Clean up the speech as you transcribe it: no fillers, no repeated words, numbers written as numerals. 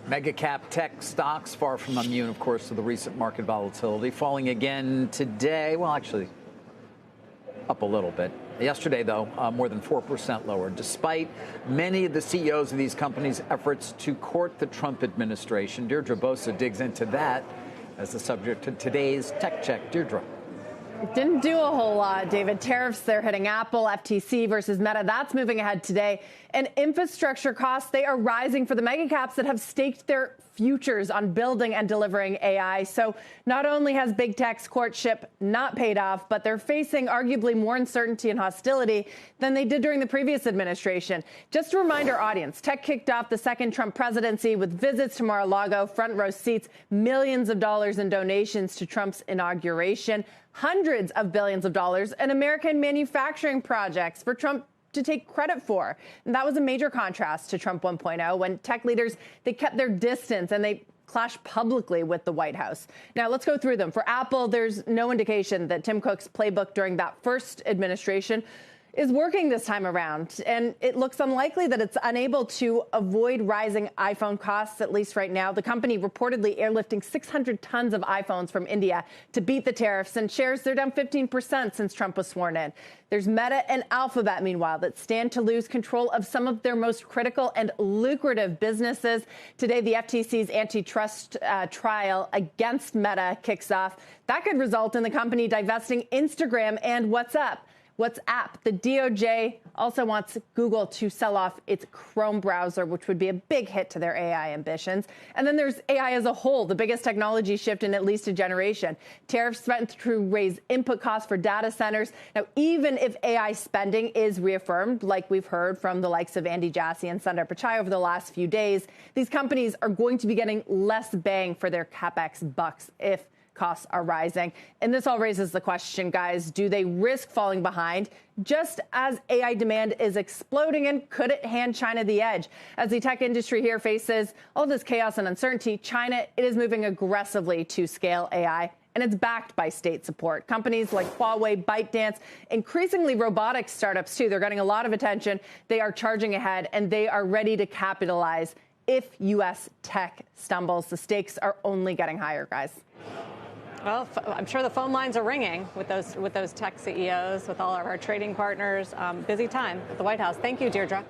Mega cap tech stocks far from immune, of course, to the recent market volatility, falling again today. Well, actually, up a little bit. Yesterday, though, more than 4% lower, despite many of the CEOs of these companies' efforts to court the Trump administration. Deirdre Bosa digs into that as the subject of today's Tech Check. Deirdre. It didn't do a whole lot, David. Tariffs, they're hitting Apple, FTC versus Meta. That's moving ahead today. And infrastructure costs, they are rising for the mega caps that have staked their futures on building and delivering AI. So not only has big tech's courtship not paid off, but they're facing arguably more uncertainty and hostility than they did during the previous administration. Just to remind our audience, tech kicked off the second Trump presidency with visits to Mar-a-Lago, front row seats, millions of dollars in donations to Trump's inauguration, hundreds of billions of dollars in American manufacturing projects for Trump to take credit for. And that was a major contrast to Trump 1.0, when tech leaders, they kept their distance and they clashed publicly with the White House. Now, let's go through them. For Apple, there's no indication that Tim Cook's playbook during that first administration is working this time around. And it looks unlikely that it's unable to avoid rising iPhone costs, at least right now. The company reportedly airlifting 600 tons of iPhones from India to beat the tariffs, and shares, they're down 15% since Trump was sworn in. There's Meta and Alphabet, meanwhile, that stand to lose control of some of their most critical and lucrative businesses. Today, the FTC's antitrust trial against Meta kicks off. That could result in the company divesting Instagram and WhatsApp. The DOJ also wants Google to sell off its Chrome browser, which would be a big hit to their AI ambitions. And then there's AI as a whole, the biggest technology shift in at least a generation. Tariffs threaten to raise input costs for data centers. Now, even if AI spending is reaffirmed, like we've heard from the likes of Andy Jassy and Sundar Pichai over the last few days, these companies are going to be getting less bang for their CapEx bucks if costs are rising. And this all raises the question, guys, do they risk falling behind just as AI demand is exploding, and could it hand China the edge? As the tech industry here faces all this chaos and uncertainty, China, it is moving aggressively to scale AI, and it's backed by state support. Companies like Huawei, ByteDance, increasingly robotics startups too, they're getting a lot of attention. They are charging ahead, and they are ready to capitalize if U.S. tech stumbles. The stakes are only getting higher, guys. Well, I'm sure the phone lines are ringing with those tech CEOs, with all of our trading partners. Busy time at the White House. Thank you, Deirdre.